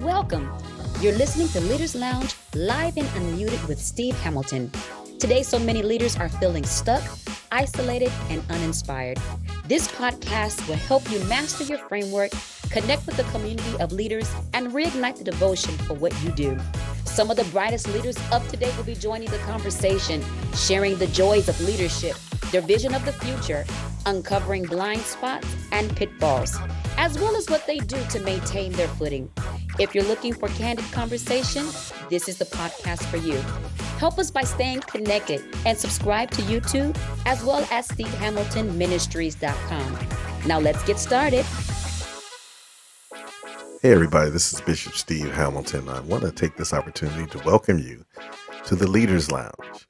Welcome. You're listening to Leaders Lounge live and unmuted with Steve Hamilton. Today, so many leaders are feeling stuck, isolated, and uninspired. This podcast will help you master your framework, connect with the community of leaders, and reignite the devotion for what you do. Some of the brightest leaders of today will be joining the conversation, sharing the joys of leadership, their vision of the future, uncovering blind spots and pitfalls, as well as what they do to maintain their footing. If you're looking for candid conversation, this is the podcast for you. Help us by staying connected and subscribe to YouTube as well as SteveHamiltonMinistries.com. Now let's get started. Hey everybody, this is Bishop Steve Hamilton. I want to take this opportunity to welcome you to the Leaders Lounge.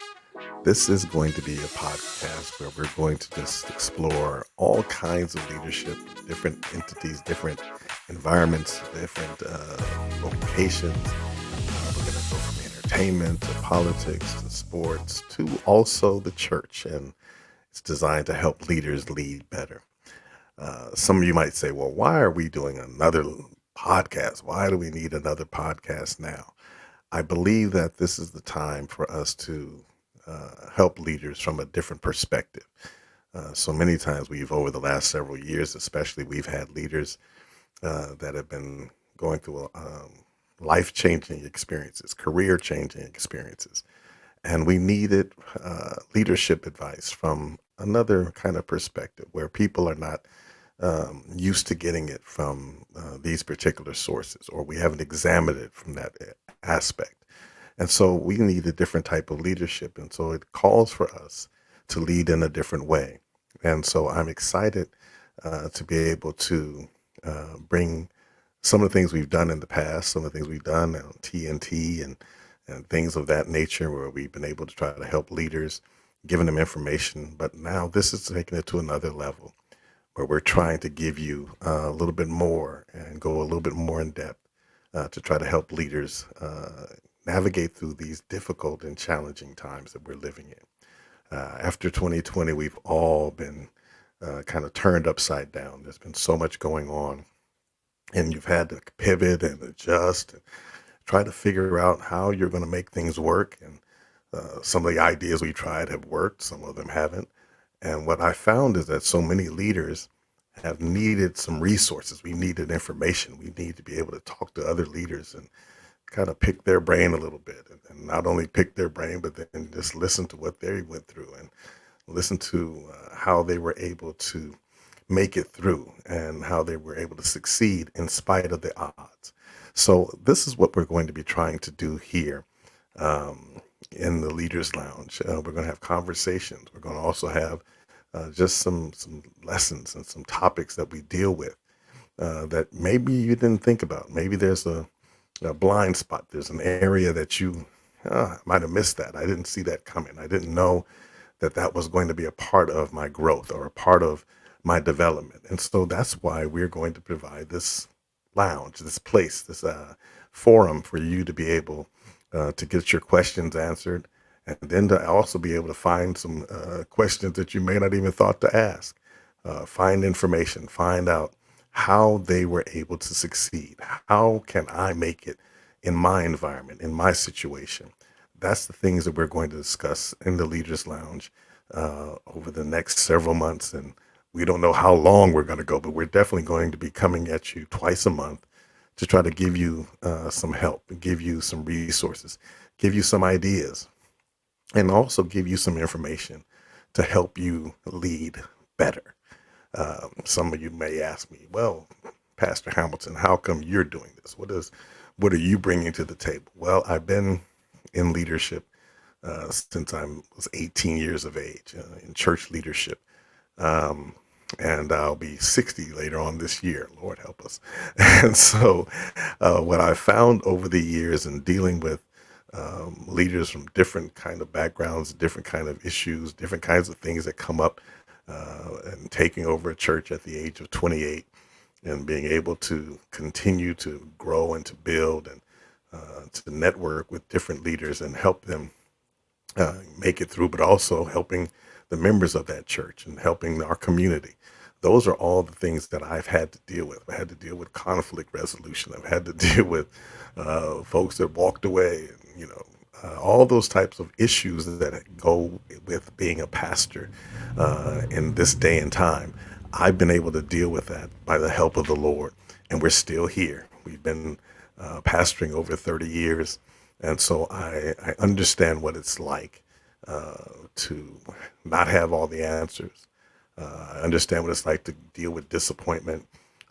This is going to be a podcast where we're going to just explore all kinds of leadership, different entities, different environments, different locations. We're going to go from entertainment to politics to sports to also the church, and it's designed to help leaders lead better. Some of you might say, well, why are we doing another podcast? Why do we need another podcast now? I believe that this is the time for us to help leaders from a different perspective. So many times over the last several years, especially, we've had leaders that have been going through life-changing experiences, career-changing experiences. And we needed leadership advice from another kind of perspective where people are not used to getting it from these particular sources, or we haven't examined it from that aspect. And so we need a different type of leadership. And so it calls for us to lead in a different way. And so I'm excited to be able to bring some of the things we've done in the past, some of the things we've done on TNT and things of that nature, where we've been able to try to help leaders, giving them information. But now this is taking it to another level, where we're trying to give you a little bit more and go a little bit more in depth to try to help leaders navigate through these difficult and challenging times that we're living in. After 2020, we've all been kind of turned upside down. There's been so much going on, and you've had to pivot and adjust and try to figure out how you're going to make things work. And some of the ideas we tried have worked, some of them haven't. And what I found is that so many leaders have needed some resources. We needed information. We need to be able to talk to other leaders and kind of pick their brain a little bit, and not only pick their brain, but then just listen to what they went through and listen to how they were able to make it through and how they were able to succeed in spite of the odds. So this is what we're going to be trying to do here in the Leaders Lounge. We're going to have conversations. We're going to also have just some lessons and some topics that we deal with that maybe you didn't think about. Maybe there's a blind spot. There's an area that you might have missed that. I didn't see that coming. I didn't know that that was going to be a part of my growth or a part of my development. And so that's why we're going to provide this lounge, this place, this forum for you to be able to get your questions answered, and then to also be able to find some questions that you may not even thought to ask. Find information, find out how they were able to succeed. How can I make it in my environment, in my situation? That's the things that we're going to discuss in the Leaders Lounge over the next several months. And we don't know how long we're going to go, but we're definitely going to be coming at you twice a month to try to give you some help, give you some resources, give you some ideas, and also give you some information to help you lead better. Some of you may ask me, well, Pastor Hamilton, how come you're doing this? What are you bringing to the table? Well, I've been in leadership since I was 18 years of age in church leadership. And I'll be 60 later on this year. Lord help us. And so what I found over the years in dealing with leaders from different kind of backgrounds, different kind of issues, different kinds of things that come up, and taking over a church at the age of 28 and being able to continue to grow and to build and to network with different leaders and help them make it through, but also helping the members of that church and helping our community. those are all the things that I've had to deal with. I had to deal with conflict resolution. I've had to deal with folks that walked away, and all those types of issues that go with being a pastor in this day and time. I've been able to deal with that by the help of the Lord, and we're still here. We've been pastoring over 30 years, and so I understand what it's like to not have all the answers. I understand what it's like to deal with disappointment,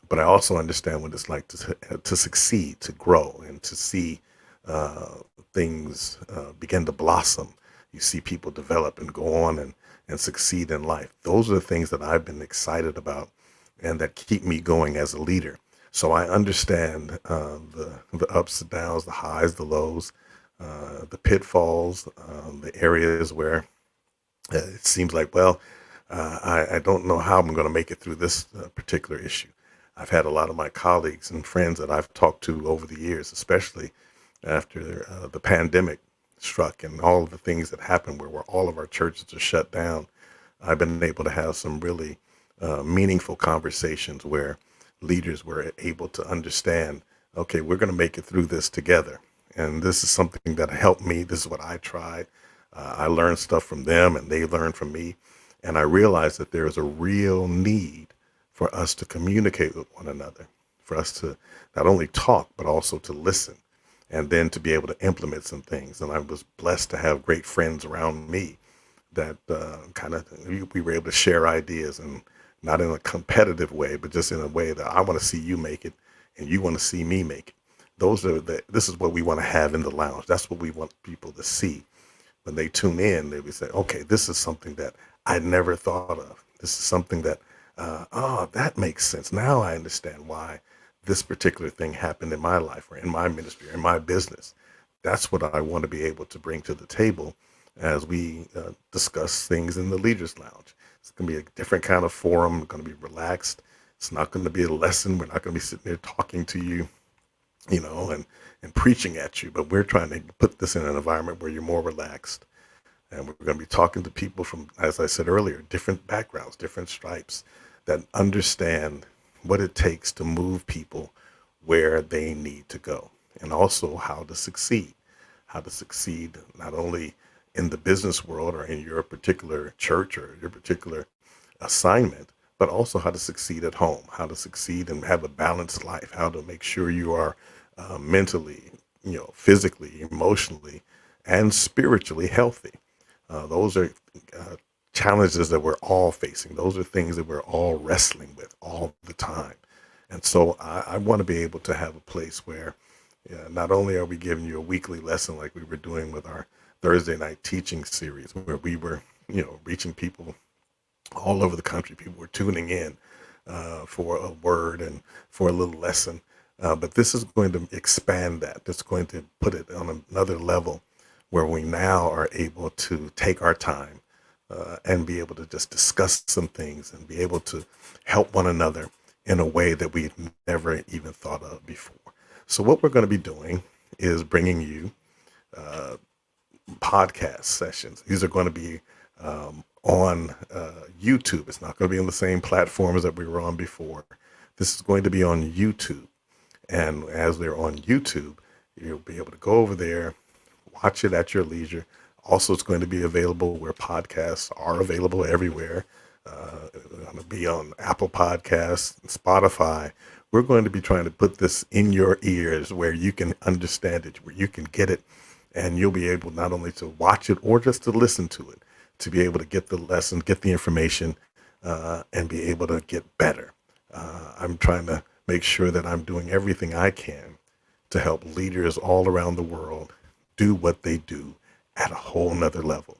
but I also understand what it's like to succeed, to grow, and to see uh, things begin to blossom. You see people develop and go on and succeed in life. Those are the things that I've been excited about and that keep me going as a leader. So I understand the ups and downs, the highs, the lows, the pitfalls, the areas where it seems like, well, I don't know how I'm going to make it through this particular issue. I've had a lot of my colleagues and friends that I've talked to over the years, especially after the pandemic struck and all of the things that happened where all of our churches are shut down. I've been able to have some really meaningful conversations where leaders were able to understand, okay, we're going to make it through this together. And this is something that helped me. This is what I tried. I learned stuff from them and they learned from me. And I realized that there is a real need for us to communicate with one another, for us to not only talk, but also to listen and then to be able to implement some things. And I was blessed to have great friends around me that we were able to share ideas, and not in a competitive way, but just in a way that I want to see you make it and you want to see me make it. This is what we want to have in the lounge. That's what we want people to see when they tune in. They would say, okay, this is something that I never thought of. This is something that, that makes sense. Now I understand why this particular thing happened in my life or in my ministry or in my business. That's what I want to be able to bring to the table as we discuss things in the Leaders Lounge. It's going to be a different kind of forum, going to be relaxed. It's not going to be a lesson. We're not going to be sitting there talking to you, and preaching at you, but we're trying to put this in an environment where you're more relaxed. And we're going to be talking to people from, as I said earlier, different backgrounds, different stripes that understand what it takes to move people where they need to go, and also how to succeed not only in the business world or in your particular church or your particular assignment, but also how to succeed at home, how to succeed and have a balanced life, how to make sure you are mentally, physically, emotionally, and spiritually healthy. Those are challenges that we're all facing. Those are things that we're all wrestling with all the time. And so I want to be able to have a place where not only are we giving you a weekly lesson like we were doing with our Thursday night teaching series, where we were, reaching people all over the country. People were tuning in for a word and for a little lesson. But this is going to expand that. It's going to put it on another level where we now are able to take our time and be able to just discuss some things and be able to help one another in a way that we've never even thought of before. So what we're going to be doing is bringing you podcast sessions. These are going to be on YouTube. It's not going to be on the same platforms that we were on before. This is going to be on YouTube. And as they're on YouTube, you'll be able to go over there, watch it at your leisure. Also, it's going to be available where podcasts are available everywhere. It's going to be on Apple Podcasts, Spotify. We're going to be trying to put this in your ears where you can understand it, where you can get it, and you'll be able not only to watch it or just to listen to it, to be able to get the lesson, get the information, and be able to get better. I'm trying to make sure that I'm doing everything I can to help leaders all around the world do what they do at a whole nother level.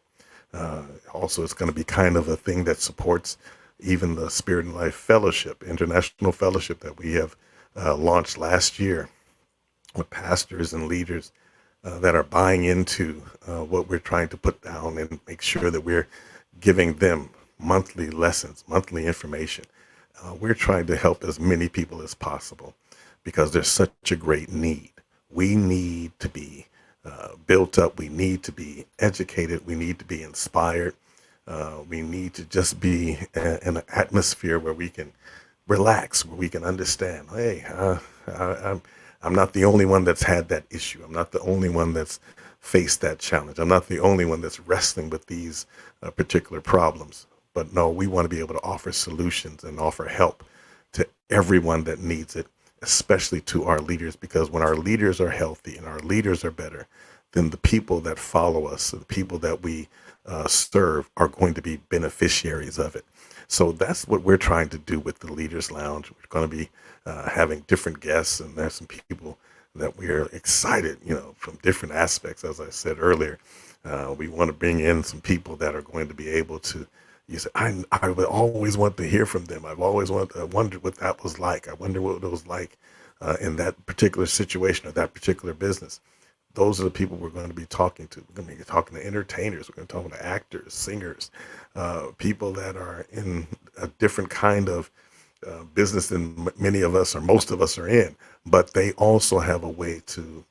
Also, it's going to be kind of a thing that supports even the Spirit and Life Fellowship, International Fellowship that we have launched last year with pastors and leaders that are buying into what we're trying to put down and make sure that we're giving them monthly lessons, monthly information. We're trying to help as many people as possible because there's such a great need. We need to be built up. We need to be educated. We need to be inspired. We need to just be in an atmosphere where we can relax, where we can understand, hey, I'm not the only one that's had that issue. I'm not the only one that's faced that challenge. I'm not the only one that's wrestling with these particular problems. But no, we want to be able to offer solutions and offer help to everyone that needs it, especially to our leaders, because when our leaders are healthy and our leaders are better, then the people that follow us, the people that we serve, are going to be beneficiaries of it. So that's what we're trying to do with the Leaders Lounge. We're going to be having different guests, and there's some people that we're excited, from different aspects. As I said earlier, we want to bring in some people that are going to be able to. You say, I would always want to hear from them. I've always wondered what that was like. I wonder what it was like in that particular situation or that particular business. Those are the people we're going to be talking to. We're going to be talking to entertainers. We're going to talk to actors, singers, people that are in a different kind of business than many of us or most of us are in, but they also have a way to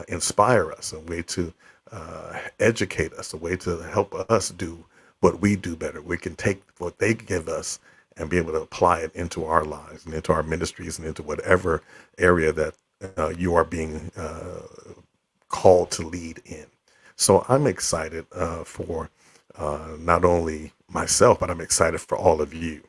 inspire us, a way to educate us, a way to help us do what we do better. We can take what they give us and be able to apply it into our lives and into our ministries and into whatever area that you are being called to lead in. So I'm excited for not only myself, but I'm excited for all of you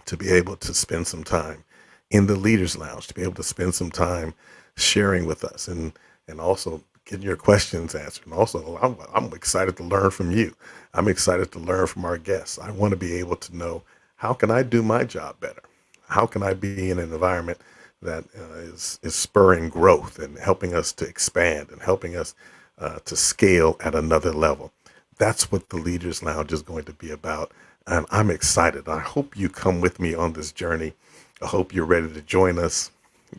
to be able to spend some time in the Leaders Lounge, to be able to spend some time sharing with us and also getting your questions answered. And also, I'm excited to learn from you. I'm excited to learn from our guests. I want to be able to know, how can I do my job better? How can I be in an environment that is spurring growth and helping us to expand and helping us to scale at another level? That's what the Leaders Lounge is going to be about. And I'm excited. I hope you come with me on this journey. I hope you're ready to join us.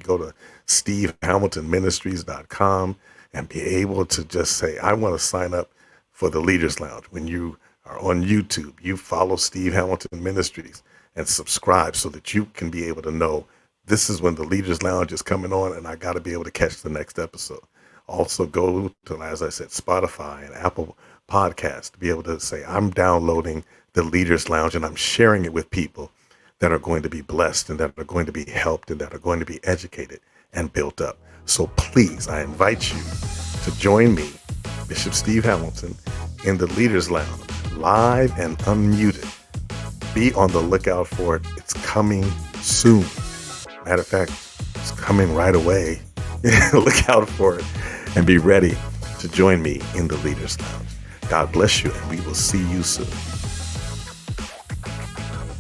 Go to stevehamiltonministries.com and be able to just say, I want to sign up for the Leaders Lounge. When you are on YouTube, you follow Steve Hamilton Ministries and subscribe so that you can be able to know this is when the Leaders Lounge is coming on, and I got to be able to catch the next episode. Also go to, as I said, Spotify and Apple Podcasts to be able to say, I'm downloading the Leaders Lounge and I'm sharing it with people that are going to be blessed and that are going to be helped and that are going to be educated and built up. So please, I invite you to join me, Bishop Steve Hamilton, in the Leaders Lounge, live and unmuted. Be on the lookout for it. It's coming soon. Matter of fact, it's coming right away. Look out for it and be ready to join me in the Leaders Lounge. God bless you, and we will see you soon.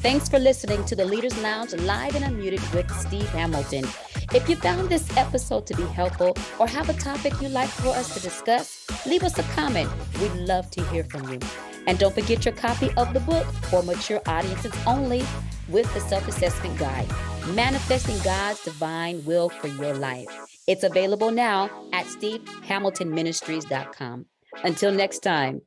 Thanks for listening to the Leaders Lounge live and unmuted with Steve Hamilton. If you found this episode to be helpful or have a topic you'd like for us to discuss, leave us a comment. We'd love to hear from you. And don't forget your copy of the book for mature audiences only with the self-assessment guide, Manifesting God's Divine Will for Your Life. It's available now at stevehamiltonministries.com. Until next time.